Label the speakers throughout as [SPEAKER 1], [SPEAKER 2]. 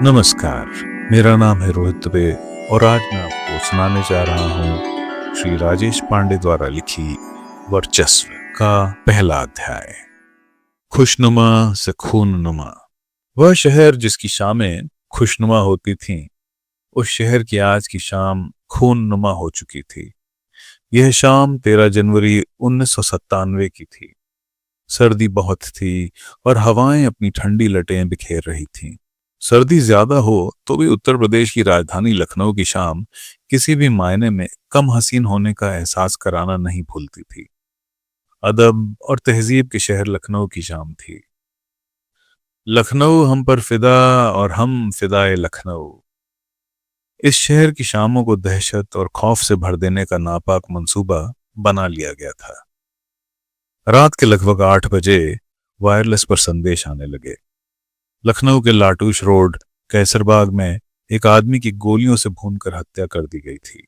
[SPEAKER 1] नमस्कार। मेरा नाम है रोहित दुबे और आज मैं आपको सुनाने जा रहा हूँ श्री राजेश पांडे द्वारा लिखी वर्चस्व का पहला अध्याय। खुशनुमा से खूननुमा। वह शहर जिसकी शामें खुशनुमा होती थीं, उस शहर की आज की शाम खूननुमा हो चुकी थी। यह शाम 13 जनवरी 1997 की थी। सर्दी बहुत थी और हवाएं अपनी ठंडी लटें बिखेर रही थीं। सर्दी ज्यादा हो तो भी उत्तर प्रदेश की राजधानी लखनऊ की शाम किसी भी मायने में कम हसीन होने का एहसास कराना नहीं भूलती थी। अदब और तहजीब के शहर लखनऊ की शाम थी। लखनऊ हम पर फिदा और हम फिदाए लखनऊ। इस शहर की शामों को दहशत और खौफ से भर देने का नापाक मंसूबा बना लिया गया था। रात के लगभग 8 बजे वायरलेस पर संदेश आने लगे। लखनऊ के लाटूश रोड कैसरबाग में एक आदमी की गोलियों से भूनकर हत्या कर दी गई थी।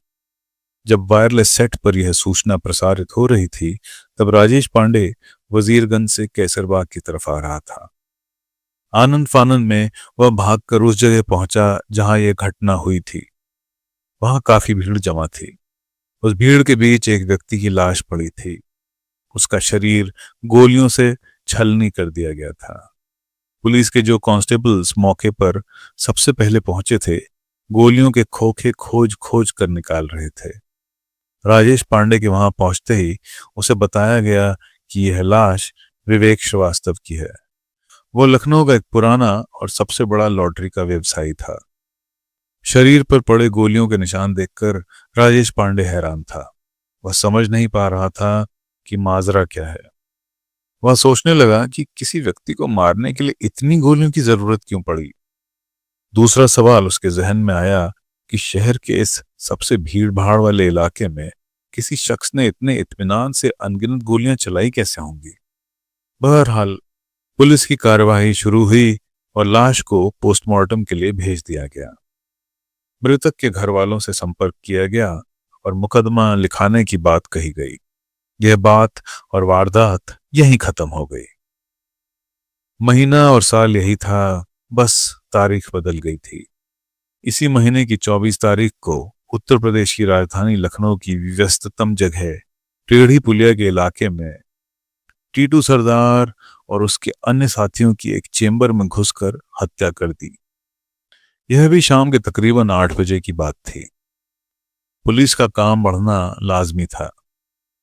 [SPEAKER 1] जब वायरलेस सेट पर यह सूचना प्रसारित हो रही थी, तब राजेश पांडे वजीरगंज से कैसरबाग की तरफ आ रहा था। आनंद फानंद में वह भागकर उस जगह पहुंचा जहां यह घटना हुई थी। वहां काफी भीड़ जमा थी। उस भीड़ के बीच एक व्यक्ति की लाश पड़ी थी। उसका शरीर गोलियों से छलनी कर दिया गया था। पुलिस के जो कांस्टेबल्स मौके पर सबसे पहले पहुंचे थे, गोलियों के खोखे खोज खोज कर निकाल रहे थे। राजेश पांडे के वहां पहुंचते ही उसे बताया गया कि यह लाश विवेक श्रीवास्तव की है। वो लखनऊ का एक पुराना और सबसे बड़ा लॉटरी का व्यवसायी था। शरीर पर पड़े गोलियों के निशान देखकर राजेश पांडे हैरान था। वह समझ नहीं पा रहा था कि माजरा क्या है। वह सोचने लगा कि किसी व्यक्ति को मारने के लिए इतनी गोलियों की जरूरत क्यों पड़ी। दूसरा सवाल उसके जहन में आया कि शहर के इस सबसे भीड़ भाड़ वाले इलाके में किसी शख्स ने इतने इत्मीनान से अनगिनत गोलियां चलाई कैसे होंगी। बहरहाल पुलिस की कार्यवाही शुरू हुई और लाश को पोस्टमार्टम के लिए भेज दिया गया। मृतक के घर वालों से संपर्क किया गया और मुकदमा लिखाने की बात कही गई। यह बात और वारदात यहीं खत्म हो गई। महीना और साल यही था, बस तारीख बदल गई थी। इसी महीने की 24 तारीख को उत्तर प्रदेश की राजधानी लखनऊ की व्यस्ततम जगह टेढ़ी पुलिया के इलाके में टीटू सरदार और उसके अन्य साथियों की एक चेंबर में घुसकर हत्या कर दी। यह भी शाम के तकरीबन 8 बजे की बात थी। पुलिस का काम बढ़ना लाजमी था।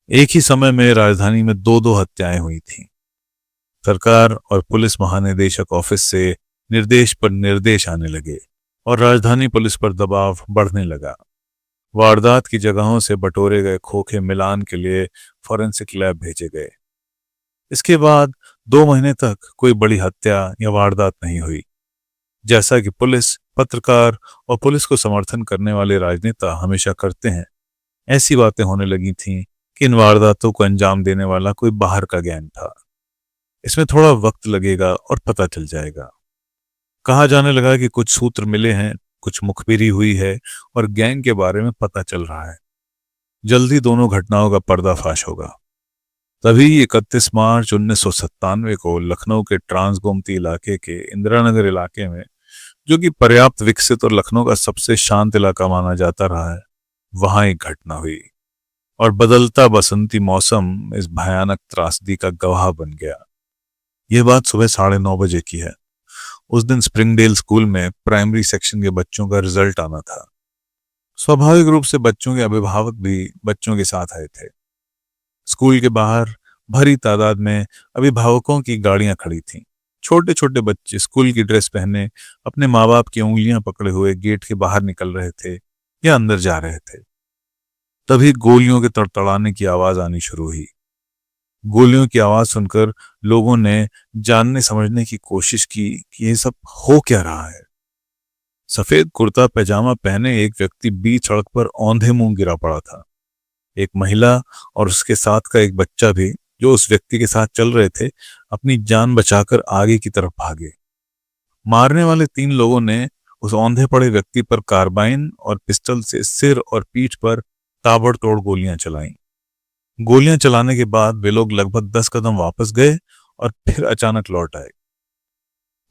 [SPEAKER 1] एक ही समय में राजधानी में दो दो हत्याएं हुई थीं। सरकार और पुलिस महानिदेशक ऑफिस से निर्देश पर निर्देश आने लगे और राजधानी पुलिस पर दबाव बढ़ने लगा। वारदात की जगहों से बटोरे गए खोखे मिलान के लिए फॉरेंसिक लैब भेजे गए। इसके बाद 2 महीने तक कोई बड़ी हत्या या वारदात नहीं हुई। जैसा कि पुलिस, पत्रकार और पुलिस को समर्थन करने वाले राजनेता हमेशा करते हैं, ऐसी बातें होने लगी थीं कि इन वारदातों को अंजाम देने वाला कोई बाहर का गैंग था। इसमें थोड़ा वक्त लगेगा और पता चल जाएगा। कहा जाने लगा कि कुछ सूत्र मिले हैं, कुछ मुखबिरी हुई है और गैंग के बारे में पता चल रहा है। जल्दी दोनों घटनाओं का पर्दाफाश होगा। तभी 31 मार्च 1997 को लखनऊ के ट्रांस गोमती इलाके के इंदिरा नगर इलाके में, जो कि पर्याप्त विकसित और लखनऊ का सबसे शांत इलाका माना जाता रहा है, वहां एक घटना हुई और बदलता बसंती मौसम इस भयानक त्रासदी का गवाह बन गया। यह बात सुबह 9:30 बजे की है। उस दिन स्प्रिंगडेल स्कूल में प्राइमरी सेक्शन के बच्चों का रिजल्ट आना था। स्वाभाविक रूप से बच्चों के अभिभावक भी बच्चों के साथ आए थे। स्कूल के बाहर भारी तादाद में अभिभावकों की गाड़ियां खड़ी थीं। छोटे छोटे बच्चे स्कूल की ड्रेस पहने अपने माँ बाप की उंगलियां पकड़े हुए गेट के बाहर निकल रहे थे या अंदर जा रहे थे। तभी गोलियों के तड़तड़ाने की आवाज आनी शुरू हुई। गोलियों की आवाज सुनकर लोगों ने जानने समझने की कोशिश की कि यह सब हो क्या रहा है। सफेद कुर्ता पैजामा पहने एक व्यक्ति बीच सड़क पर औंधे मुंह गिरा पड़ा था। एक महिला और उसके साथ का एक बच्चा भी, जो उस व्यक्ति के साथ चल रहे थे, अपनी जान बचाकर आगे की तरफ भागे। मारने वाले 3 लोगों ने उस औंधे पड़े व्यक्ति पर कार्बाइन और पिस्टल से सिर और पीठ पर ताबड़तोड़ गोलियां चलाईं। गोलियां चलाने के बाद वे लोग लगभग 10 कदम वापस गए और फिर अचानक लौट आए।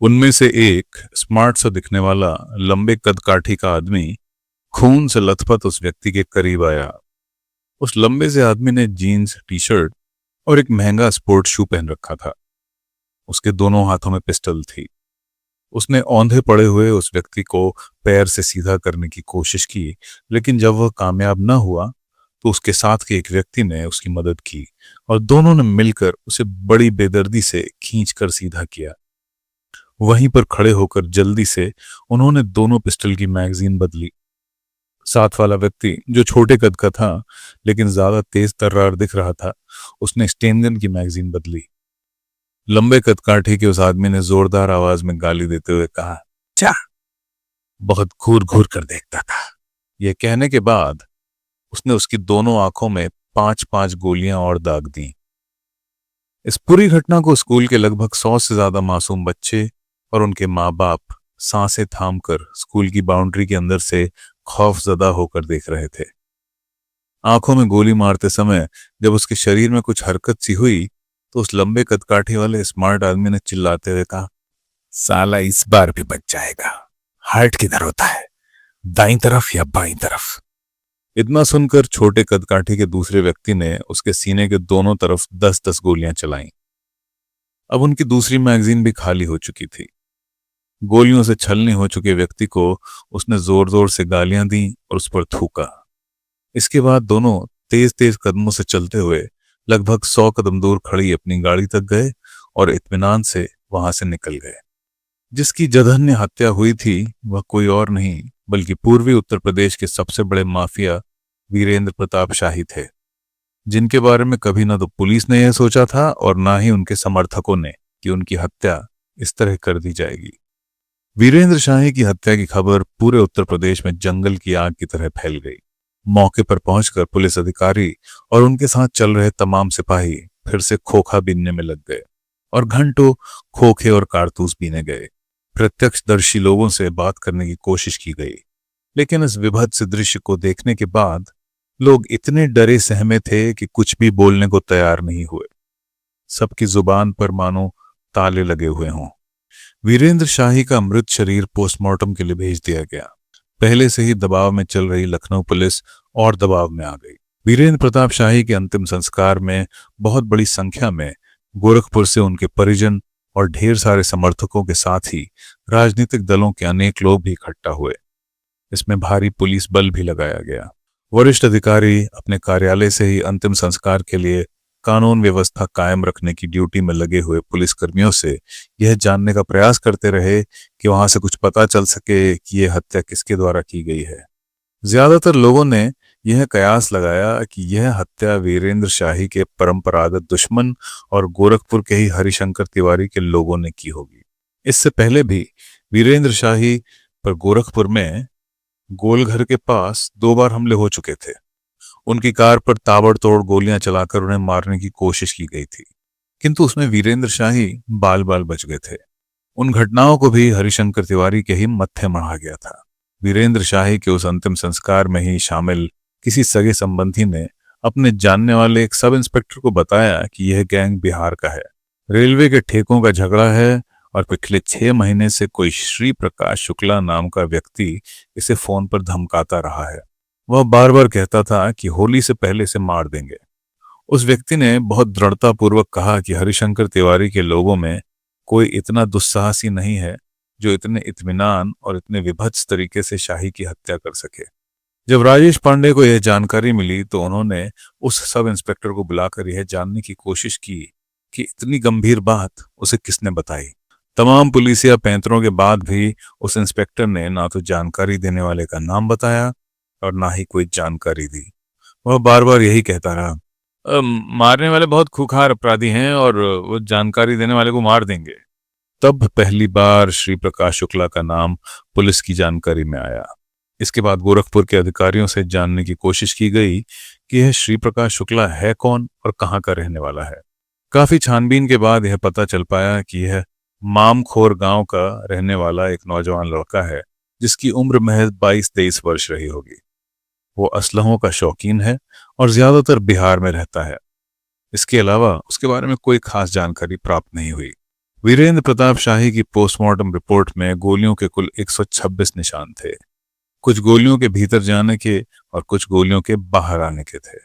[SPEAKER 1] उनमें से एक स्मार्ट सा दिखने वाला लंबे कद काठी का आदमी खून से लथपथ उस व्यक्ति के करीब आया। उस लंबे से आदमी ने जीन्स, टी शर्ट और एक महंगा स्पोर्ट शू पहन रखा था। उसके दोनों हाथों में पिस्टल थी। उसने औंधे पड़े हुए उस व्यक्ति को पैर से सीधा करने की कोशिश की, लेकिन जब वह कामयाब न हुआ तो उसके साथ के एक व्यक्ति ने उसकी मदद की और दोनों ने मिलकर उसे बड़ी बेदर्दी से खींचकर सीधा किया। वहीं पर खड़े होकर जल्दी से उन्होंने दोनों पिस्टल की मैगजीन बदली। साथ वाला व्यक्ति, जो छोटे कद का था लेकिन ज्यादा तेज तर्रार दिख रहा था, उसने स्टेनगन की मैगजीन बदली। लंबे कद काठी के उस आदमी ने जोरदार आवाज में गाली देते हुए कहा, "चा, बहुत घूर घूर कर देखता था।" यह कहने के बाद उसने उसकी दोनों आंखों में 5-5 गोलियां और दाग दी। इस पूरी घटना को स्कूल के लगभग 100 से ज्यादा मासूम बच्चे और उनके माँ बाप सांसें थामकर स्कूल की बाउंड्री के अंदर से खौफजदा होकर देख रहे थे। आंखों में गोली मारते समय जब उसके शरीर में कुछ हरकत सी हुई तो उस लंबे कदकाठी वाले स्मार्ट आदमी ने चिल्लाते हुए कहा, "साला इस बार भी बच जाएगा। हार्ट किधर होता है, दाईं तरफ या बाईं तरफ?" इतना सुनकर छोटे कदकाठी के दूसरे व्यक्ति ने उसके सीने के दोनों तरफ 10-10 गोलियां चलाईं। अब उनकी दूसरी मैगजीन भी खाली हो चुकी थी। गोलियों से छलनी हो चुके व्यक्ति को उसने जोर जोर से गालियां दी और उस पर थूका। इसके बाद दोनों तेज तेज कदमों से चलते हुए लगभग 100 कदम दूर खड़ी अपनी गाड़ी तक गए और इत्मीनान से वहां से निकल गए। जिसकी जघन्य हत्या हुई थी वह कोई और नहीं बल्कि पूर्वी उत्तर प्रदेश के सबसे बड़े माफिया वीरेंद्र प्रताप शाही थे, जिनके बारे में कभी ना तो पुलिस ने यह सोचा था और ना ही उनके समर्थकों ने कि उनकी हत्या इस तरह कर दी जाएगी। वीरेंद्र शाही की हत्या की खबर पूरे उत्तर प्रदेश में जंगल की आग की तरह फैल गई। मौके पर पहुंचकर पुलिस अधिकारी और उनके साथ चल रहे तमाम सिपाही फिर से खोखा बीनने में लग गए और घंटों खोखे और कारतूस बीने गए। प्रत्यक्षदर्शी लोगों से बात करने की कोशिश की गई, लेकिन इस विभत्स दृश्य को देखने के बाद लोग इतने डरे सहमे थे कि कुछ भी बोलने को तैयार नहीं हुए। सबकी जुबान पर मानो ताले लगे हुए हों। वीरेंद्र शाही का मृत शरीर पोस्टमार्टम के लिए भेज दिया गया। पहले से ही दबाव में चल रही लखनऊ पुलिस और दबाव में आ गई। वीरेंद्र प्रताप शाही के अंतिम संस्कार में बहुत बड़ी संख्या में गोरखपुर से उनके परिजन और ढेर सारे समर्थकों के साथ ही राजनीतिक दलों के अनेक लोग भी इकट्ठा हुए। इसमें भारी पुलिस बल भी लगाया गया। वरिष्ठ अधिकारी अपने कार्यालय से ही अंतिम संस्कार के लिए कानून व्यवस्था कायम रखने की ड्यूटी में लगे हुए पुलिसकर्मियों से यह जानने का प्रयास करते रहे कि वहां से कुछ पता चल सके कि यह हत्या किसके द्वारा की गई है। ज्यादातर लोगों ने यह कयास लगाया कि यह हत्या वीरेंद्र शाही के परंपरागत दुश्मन और गोरखपुर के ही हरिशंकर तिवारी के लोगों ने की होगी। इससे पहले भी वीरेंद्र शाही पर गोरखपुर में गोलघर के पास 2 बार हमले हो चुके थे। उनकी कार पर ताबड़तोड़ गोलियां चलाकर उन्हें मारने की कोशिश की गई थी, किंतु उसमें वीरेंद्र शाही बाल बाल बच गए थे। उन घटनाओं को भी हरिशंकर तिवारी के ही मत्थे मढ़ा गया था। वीरेंद्र शाही के उस अंतिम संस्कार में ही शामिल किसी सगे संबंधी ने अपने जानने वाले एक सब इंस्पेक्टर को बताया कि यह गैंग बिहार का है, रेलवे के ठेकों का झगड़ा है और पिछले 6 महीने से कोई श्री प्रकाश शुक्ला नाम का व्यक्ति इसे फोन पर धमकाता रहा है। वह बार बार कहता था कि होली से पहले से मार देंगे। उस व्यक्ति ने बहुत दृढ़तापूर्वक कहा कि हरिशंकर तिवारी के लोगों में कोई इतना दुस्साहसी नहीं है जो इतने इत्मीनान और इतने विभत्स तरीके से शाही की हत्या कर सके। जब राजेश पांडे को यह जानकारी मिली तो उन्होंने उस सब इंस्पेक्टर को बुलाकर यह जानने की कोशिश की कि इतनी गंभीर बात उसे किसने बताई। तमाम पुलिसिया पैंतरों के बाद भी उस इंस्पेक्टर ने ना तो जानकारी देने वाले का नाम बताया और ना ही कोई जानकारी दी। वह बार बार यही कहता रहा, मारने वाले बहुत खूंखार अपराधी हैं और वो जानकारी देने वाले को मार देंगे। तब पहली बार श्री प्रकाश शुक्ला का नाम पुलिस की जानकारी में आया। इसके बाद गोरखपुर के अधिकारियों से जानने की कोशिश की गई कि यह श्री प्रकाश शुक्ला है कौन और कहाँ का रहने वाला है। काफी छानबीन के बाद यह पता चल पाया कि यह मामखोर गांव का रहने वाला एक नौजवान लड़का है जिसकी उम्र महज 22-23 वर्ष रही होगी। वो असलहों का शौकीन है और ज्यादातर बिहार में रहता है। इसके अलावा उसके बारे में कोई खास जानकारी प्राप्त नहीं हुई। वीरेंद्र प्रताप शाही की पोस्टमार्टम रिपोर्ट में गोलियों के कुल 126 निशान थे। कुछ गोलियों के भीतर जाने के और कुछ गोलियों के बाहर आने के थे।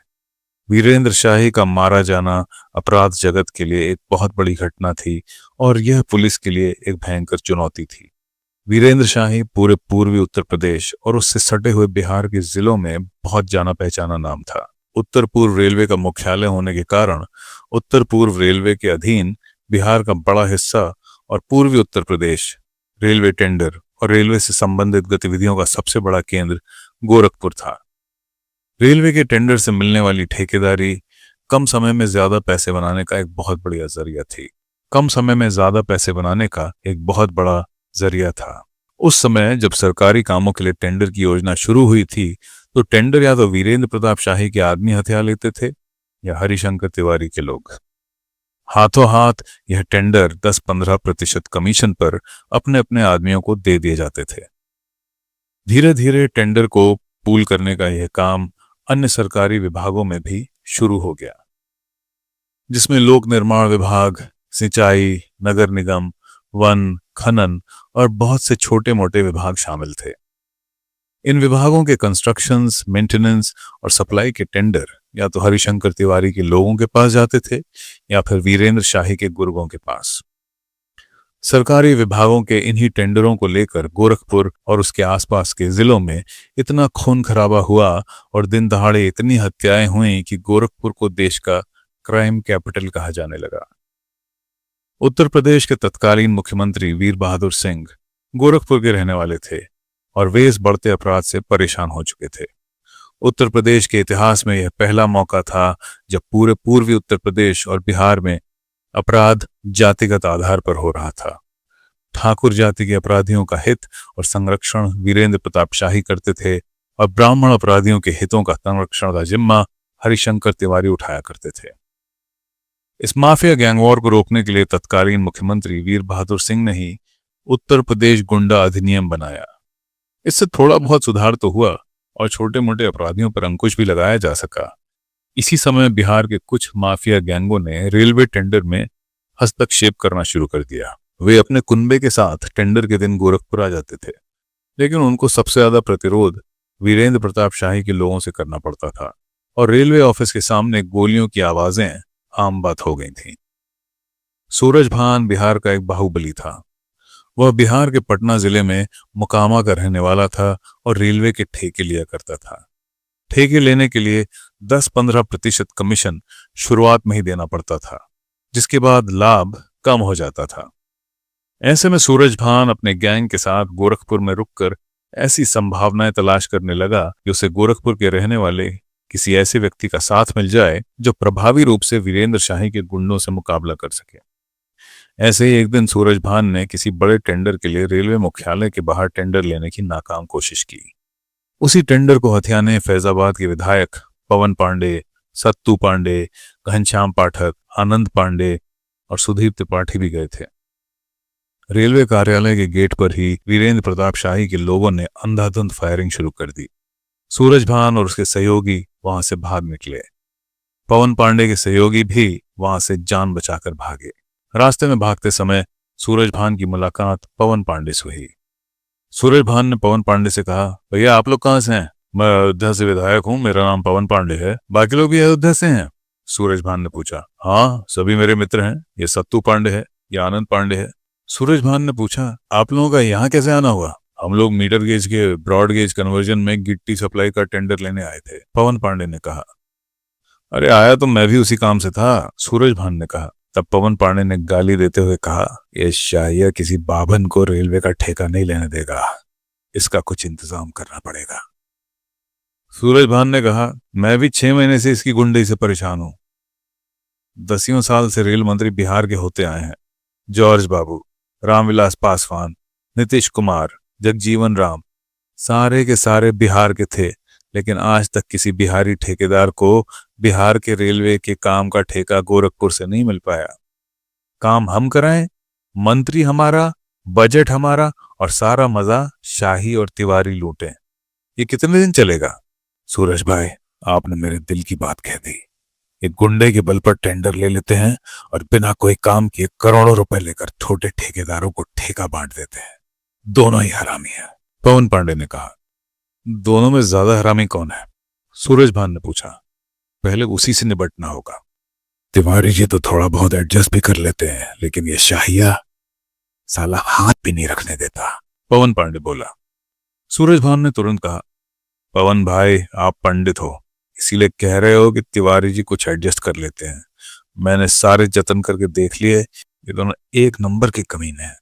[SPEAKER 1] वीरेंद्र शाही का मारा जाना अपराध जगत के लिए एक बहुत बड़ी घटना थी और यह पुलिस के लिए एक भयंकर चुनौती थी। वीरेंद्र शाही पूरे पूर्वी उत्तर प्रदेश और उससे सटे हुए बिहार के जिलों में बहुत जाना पहचाना नाम था। उत्तर पूर्व रेलवे का मुख्यालय होने के कारण उत्तर पूर्व रेलवे के अधीन बिहार का बड़ा हिस्सा और पूर्वी उत्तर प्रदेश रेलवे टेंडर और रेलवे से संबंधित गतिविधियों का सबसे बड़ा केंद्र गोरखपुर था। रेलवे के टेंडर से मिलने वाली ठेकेदारी कम समय में ज्यादा पैसे बनाने का एक बहुत बढ़िया जरिया थी। कम समय में ज्यादा पैसे बनाने का एक बहुत बड़ा जरिया था। उस समय जब सरकारी कामों के लिए टेंडर की योजना शुरू हुई थी तो टेंडर या तो वीरेंद्र प्रताप शाही के आदमी हथिया लेते थे या हरिशंकर तिवारी के लोग। हाथों हाथ यह टेंडर 10-15% कमीशन पर अपने अपने आदमियों को दे दिए जाते थे। धीरे धीरे टेंडर को पूल करने का यह काम अन्य सरकारी विभागों में भी शुरू हो गया, जिसमें लोक निर्माण विभाग, सिंचाई, नगर निगम, वन, खनन और बहुत से छोटे मोटे विभाग शामिल थे। इन विभागों के कंस्ट्रक्शंस, मेंटेनेंस और सप्लाई के टेंडर या तो हरिशंकर तिवारी के लोगों के पास जाते थे या फिर वीरेंद्र शाही के गुर्गों के पास। सरकारी विभागों के इन्हीं टेंडरों को लेकर गोरखपुर और उसके आसपास के जिलों में इतना खून खराबा हुआ और दिन दहाड़े इतनी हत्याएं हुई कि गोरखपुर को देश का क्राइम कैपिटल कहा जाने लगा। उत्तर प्रदेश के तत्कालीन मुख्यमंत्री वीर बहादुर सिंह गोरखपुर के रहने वाले थे और वे इस बढ़ते अपराध से परेशान हो चुके थे। उत्तर प्रदेश के इतिहास में यह पहला मौका था जब पूरे पूर्वी उत्तर प्रदेश और बिहार में अपराध जातिगत आधार पर हो रहा था। ठाकुर जाति के अपराधियों का हित और संरक्षण वीरेंद्र प्रताप शाही करते थे और ब्राह्मण अपराधियों के हितों का संरक्षण का जिम्मा हरिशंकर तिवारी उठाया करते थे। इस माफिया गैंगवॉर को रोकने के लिए तत्कालीन मुख्यमंत्री वीर बहादुर सिंह ने ही उत्तर प्रदेश गुंडा अधिनियम बनाया। इससे थोड़ा बहुत सुधार तो हुआ और छोटे मोटे अपराधियों पर अंकुश भी लगाया जा सका। इसी समय बिहार के कुछ माफिया गैंगों ने रेलवे टेंडर में हस्तक्षेप करना शुरू कर दिया। वे अपने कुनबे के साथ टेंडर के दिन गोरखपुर आ जाते थे, लेकिन उनको सबसे ज्यादा प्रतिरोध वीरेंद्र प्रताप शाही के लोगों से करना पड़ता था और रेलवे ऑफिस के सामने गोलियों की आवाजें आम बात हो गई थी। सूरजभान बिहार का एक बाहुबली था। वह बिहार के पटना जिले में मुकामा का रहने वाला था और रेलवे के ठेके लिया करता था। ठेके लेने के लिए 10-15% कमीशन शुरुआत में ही देना पड़ता था, जिसके बाद लाभ कम हो जाता था। ऐसे में सूरजभान अपने गैंग के साथ गोरखपुर में रुककर ऐसी संभावनाएं तलाश करने लगा कि उसे गोरखपुर के रहने वाले किसी ऐसे व्यक्ति का साथ मिल जाए जो प्रभावी रूप से वीरेंद्र शाही के गुंडों से मुकाबला कर सके। ऐसे ही एक दिन सूरजभान ने किसी बड़े टेंडर के लिए रेलवे मुख्यालय के बाहर टेंडर लेने की नाकाम कोशिश की। उसी टेंडर को हथियाने फैजाबाद के विधायक पवन पांडे, सत्तू पांडे, घनश्याम पाठक, आनंद पांडे और सुधीर त्रिपाठी भी गए थे। रेलवे कार्यालय के गेट पर ही वीरेंद्र प्रताप शाही के लोगों ने अंधाधुंध फायरिंग शुरू कर दी। सूरजभान और उसके सहयोगी वहां से भाग निकले। पवन पांडे के सहयोगी भी वहां से जान बचाकर भागे। रास्ते में भागते समय सूरजभान की मुलाकात पवन पांडे से हुई। सूरजभान ने पवन पांडे से कहा, भैया आप लोग कहाँ से हैं? मैं अयोध्या से विधायक हूँ, मेरा नाम पवन पांडे है। बाकी लोग भी अयोध्या से हैं? सूरजभान ने पूछा। हाँ, सभी मेरे मित्र हैं। ये सत्तू पांडे है, ये आनंद पांडे है। सूरजभान ने पूछा, आप लोगों का यहाँ कैसे आना हुआ? हम लोग मीटर गेज के ब्रॉड गेज कन्वर्जन में गिट्टी सप्लाई का टेंडर लेने आए थे, पवन पांडे ने कहा। अरे आया तो मैं भी उसी काम से था, सूरजभान ने कहा। तब पवन पांडे ने गाली देते हुए कहा, यह शाहिया किसी बाभन को रेलवे का ठेका नहीं लेने देगा, इसका कुछ इंतजाम करना पड़ेगा। सूरजभान ने कहा, मैं भी 6 महीने से इसकी गुंडई से परेशान हूं। 10 साल से रेल मंत्री बिहार के होते आए हैं। जॉर्ज बाबू, रामविलास पासवान, नीतीश कुमार, जगजीवन राम, सारे के सारे बिहार के थे, लेकिन आज तक किसी बिहारी ठेकेदार को बिहार के रेलवे के काम का ठेका गोरखपुर से नहीं मिल पाया। काम हम कराएं, मंत्री हमारा, बजट हमारा और सारा मजा शाही और तिवारी लूटें। ये कितने दिन चलेगा? सूरज भाई, आपने मेरे दिल की बात कह दी। एक गुंडे के बल पर टेंडर ले लेते हैं और बिना कोई काम किए करोड़ों रुपए लेकर छोटे ठेकेदारों को ठेका बांट देते हैं। दोनों ही हरामी हैं। पवन पांडे ने कहा। दोनों में ज्यादा हरामी कौन है? सूरज भान ने पूछा। पहले उसी से निपटना होगा। तिवारी जी तो थोड़ा बहुत एडजस्ट भी कर लेते हैं, लेकिन ये शाहिया साला हाथ भी नहीं रखने देता, पवन पांडे बोला। सूरज भान ने तुरंत कहा, पवन भाई आप पंडित हो, इसीलिए कह रहे हो कि तिवारी जी कुछ एडजस्ट कर लेते हैं। मैंने सारे जतन करके देख लिए, ये दोनों एक नंबर के कमीने हैं।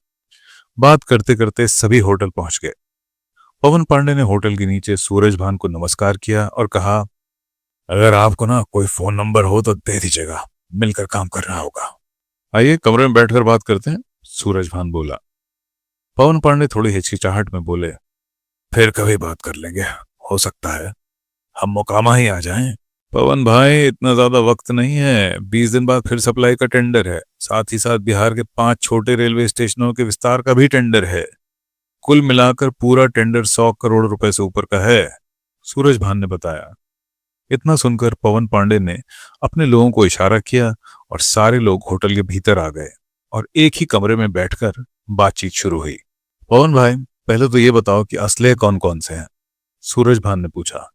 [SPEAKER 1] बात करते करते सभी होटल पहुंच गए। पवन पांडे ने होटल के नीचे सूरज भान को नमस्कार किया और कहा, अगर आपको ना कोई फोन नंबर हो तो दे दीजिएगा, मिलकर काम करना होगा। आइए कमरे में बैठकर बात करते हैं, सूरज भान बोला। पवन पांडे थोड़ी हिचकिचाहट में बोले, फिर कभी बात कर लेंगे, हो सकता है हम मोकामा ही आ जाएं। पवन भाई इतना ज्यादा वक्त नहीं है, 20 दिन बाद फिर सप्लाई का टेंडर है, साथ ही साथ बिहार के 5 छोटे रेलवे स्टेशनों के विस्तार का भी टेंडर है। कुल मिलाकर पूरा टेंडर 100 करोड़ रुपए से ऊपर का है, सूरज भान ने बताया। इतना सुनकर पवन पांडे ने अपने लोगों को इशारा किया और सारे लोग होटल के भीतर आ गए और एक ही कमरे में बैठकर बातचीत शुरू हुई। पवन भाई पहले तो ये बताओ कि असले कौन कौन से हैं? सूरज भान ने पूछा।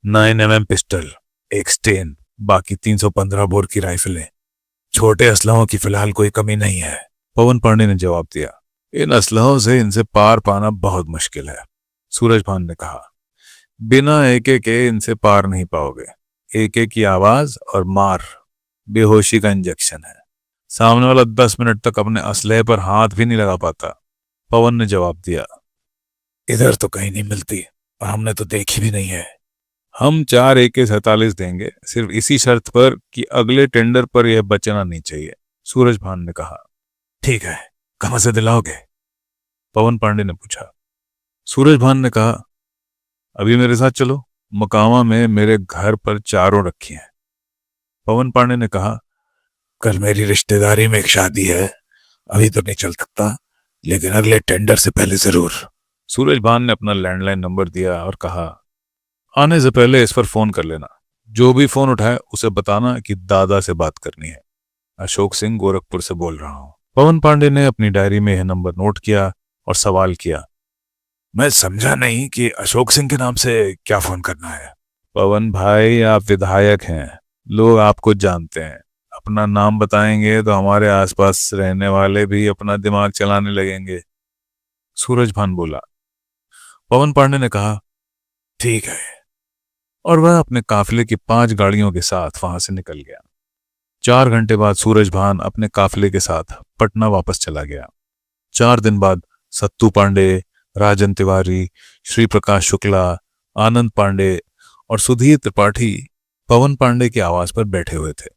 [SPEAKER 1] 9mm पिस्टल, एक स्टेन, बाकी 315 बोर की राइफलें। छोटे असलहों की फिलहाल कोई कमी नहीं है, पवन पांडे ने जवाब दिया। इन असलहों से इनसे पार पाना बहुत मुश्किल है, सूरज भान ने कहा। बिना एके के इनसे पार नहीं पाओगे। एके की आवाज और मार बेहोशी का इंजेक्शन है। सामने वाला 10 मिनट तक अपने असलहे पर हाथ भी नहीं लगा पाता, पवन ने जवाब दिया। इधर तो कहीं नहीं मिलती और हमने तो देखी भी नहीं है। हम 4 AK-47 देंगे, सिर्फ इसी शर्त पर कि अगले टेंडर पर यह बचना नहीं चाहिए, सूरज भान ने कहा। ठीक है, कहां से दिलाओगे? पवन पांडे ने पूछा। सूरज भान ने कहा, अभी मेरे साथ चलो, मोकामा में मेरे घर पर चारों रखी हैं। पवन पांडे ने कहा, कल मेरी रिश्तेदारी में एक शादी है, अभी तो नहीं चल सकता, लेकिन अगले टेंडर से पहले जरूर। सूरज भान ने अपना लैंडलाइन नंबर दिया और कहा, आने से पहले इस पर फोन कर लेना, जो भी फोन उठाए उसे बताना कि दादा से बात करनी है। अशोक सिंह गोरखपुर से बोल रहा हूं। पवन पांडे ने अपनी डायरी में यह नंबर नोट किया और सवाल किया, मैं समझा नहीं कि अशोक सिंह के नाम से क्या फोन करना है? पवन भाई आप विधायक हैं, लोग आपको जानते हैं, अपना नाम बताएंगे तो हमारे आसपास रहने वाले भी अपना दिमाग चलाने लगेंगे, सूरज भान बोला। पवन पांडे ने कहा, ठीक है, और वह अपने काफिले की 5 गाड़ियों के साथ वहां से निकल गया। 4 घंटे बाद सूरज भान अपने काफिले के साथ पटना वापस चला गया। 4 दिन बाद सत्तू पांडे, राजन तिवारी, श्री प्रकाश शुक्ला, आनंद पांडे और सुधीर त्रिपाठी पवन पांडे के आवास पर बैठे हुए थे।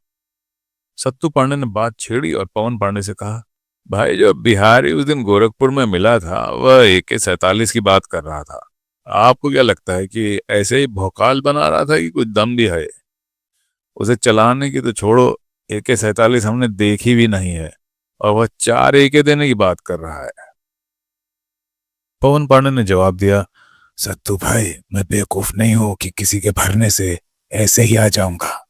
[SPEAKER 1] सत्तू पांडे ने बात छेड़ी और पवन पांडे से कहा, भाई जो बिहारी उस दिन गोरखपुर में मिला था वह AK-47 की बात कर रहा था। आपको क्या लगता है कि ऐसे ही भौकाल बना रहा था कि कुछ दम भी है? उसे चलाने की तो छोड़ो, AK-47 हमने देखी भी नहीं है और वह 4 AK देने की बात कर रहा है। पवन पांडे ने जवाब दिया, सत्तू भाई मैं बेवकूफ नहीं हूं कि किसी के भरने से ऐसे ही आ जाऊंगा।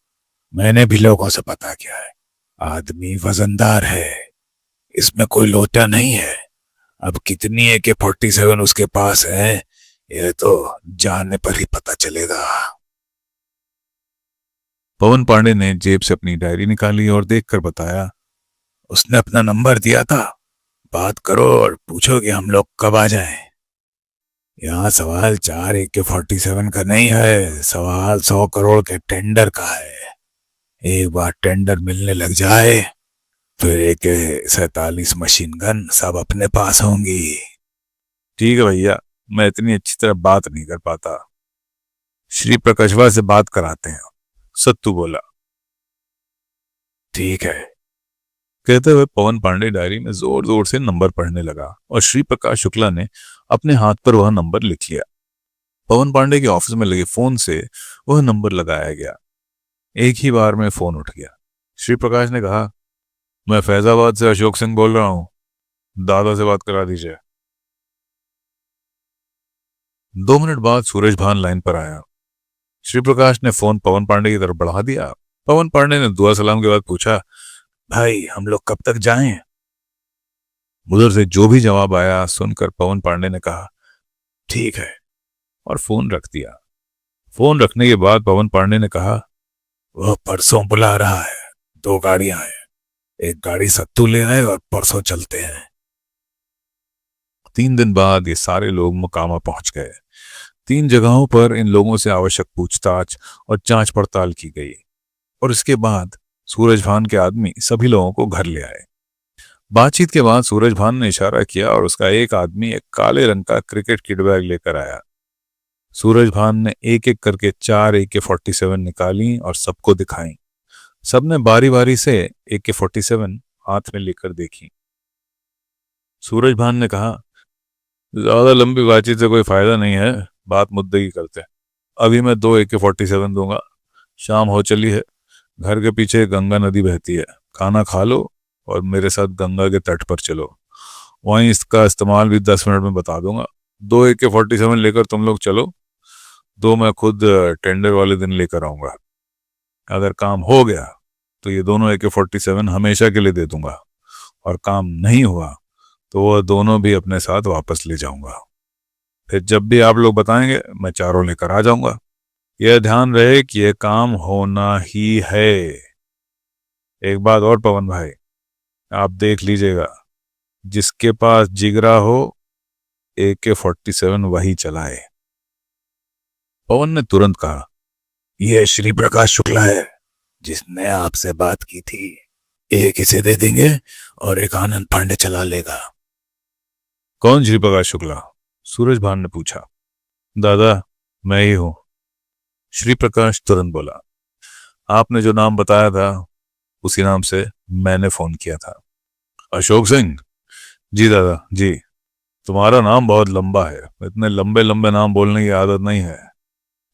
[SPEAKER 1] मैंने भी लोगों से पता किया है, आदमी वजनदार है, इसमें कोई लोटा नहीं है। अब कितनी AK-47 उसके पास है यह तो जानने पर ही पता चलेगा। पवन पांडे ने जेब से अपनी डायरी निकाली और देखकर बताया, उसने अपना नंबर दिया था, बात करो और पूछो कि हम लोग कब आ जाएं। यहाँ सवाल 4 AK-47 का नहीं है, सवाल 100 करोड़ के टेंडर का है। एक बार टेंडर मिलने लग जाए फिर AK-47 मशीन गन सब अपने पास होंगी। ठीक है भैया, मैं इतनी अच्छी तरह बात नहीं कर पाता, श्री प्रकाशवा से बात कराते हैं, सत्तू बोला। ठीक है, कहते हुए पवन पांडे डायरी में जोर जोर से नंबर पढ़ने लगा और श्री प्रकाश शुक्ला ने अपने हाथ पर वह नंबर लिख लिया। पवन पांडे के ऑफिस में लगे फोन से वह नंबर लगाया गया। एक ही बार में फोन उठ गया। श्री प्रकाश ने कहा, मैं फैजाबाद से अशोक सिंह बोल रहा हूं, दादा से बात करा दीजिए। 2 मिनट बाद सूरज भान लाइन पर आया। श्री प्रकाश ने फोन पवन पांडे की तरफ बढ़ा दिया पवन पांडे ने दुआ सलाम के बाद पूछा, भाई हम लोग कब तक जाएं? उधर से जो भी जवाब आया सुनकर पवन पांडे ने कहा, ठीक है, और फोन रख दिया। फोन रखने के बाद पवन पांडे ने कहा, वह परसों बुला रहा है, 2 गाड़ियां हैं, एक गाड़ी सत्तू ले आए और परसों चलते हैं। 3 दिन बाद ये सारे लोग मुकामा पहुंच गए। 3 जगहों पर इन लोगों से आवश्यक पूछताछ और जांच पड़ताल की गई और इसके बाद सूरजभान के आदमी सभी लोगों को घर ले आए। बातचीत के बाद सूरजभान ने इशारा किया और उसका एक आदमी एक काले रंग का क्रिकेट किट बैग लेकर आया। सूरजभान ने एक एक करके 4 AK-47 निकाली और सबको दिखाई। सबने बारी बारी से AK-47 हाथ में लेकर देखी। सूरजभान ने कहा, ज्यादा लंबी बातचीत से कोई फायदा नहीं है, बात मुद्दे की करते हैं। अभी मैं 2 AK-47 दूंगा। शाम हो चली है, घर के पीछे गंगा नदी बहती है, खाना खा लो और मेरे साथ गंगा के तट पर चलो। वहीं इसका इस्तेमाल भी 10 मिनट में बता दूंगा। 2 AK-47 लेकर तुम लोग चलो, 2 मैं खुद टेंडर वाले दिन लेकर आऊंगा। अगर काम हो गया तो ये दोनों AK-47 हमेशा के लिए दे दूंगा, और काम नहीं हुआ तो वह दोनों भी अपने साथ वापस ले जाऊंगा। फिर जब भी आप लोग बताएंगे मैं चारों लेकर आ जाऊंगा। यह ध्यान रहे कि यह काम होना ही है। एक बात और पवन भाई, आप देख लीजिएगा, जिसके पास जिगरा हो AK-47 वही चलाए। पवन ने तुरंत कहा, यह श्री प्रकाश शुक्ला है, जिसने आपसे बात की थी। एक इसे दे देंगे और एक आनंद पांडे चला लेगा। कौन श्री प्रकाश शुक्ला? सूरजभान ने पूछा। दादा, मैं ही हूं, श्री प्रकाश तुरंत बोला। आपने जो नाम बताया था उसी नाम से मैंने फोन किया था। अशोक सिंह? जी दादा जी। तुम्हारा नाम बहुत लंबा है, इतने लंबे लंबे नाम बोलने की आदत नहीं है।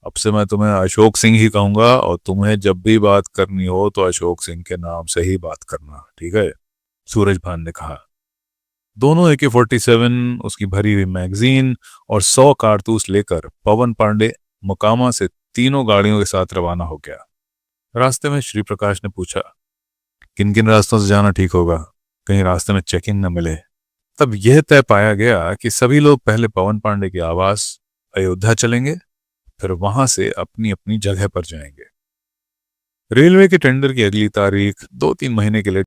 [SPEAKER 1] अब से मैं तुम्हें अशोक सिंह ही कहूंगा, और तुम्हें जब भी बात करनी हो तो अशोक सिंह के नाम से ही बात करना, ठीक है? सूरजभान ने कहा। दोनों AK-47, उसकी भरी हुई मैगजीन और 100 कारतूस लेकर पवन पांडे मुकामा से तीनों गाड़ियों के साथ रवाना हो गया। रास्ते में श्री प्रकाश ने पूछा, किन किन रास्तों से जाना ठीक होगा, कहीं रास्ते में चेकिंग न मिले। तब यह तय पाया गया कि सभी लोग पहले पवन पांडे के आवास अयोध्या चलेंगे, फिर वहां से अपनी अपनी जगह पर जाएंगे। रेलवे के टेंडर की अगली तारीख 2-3 महीने के लिए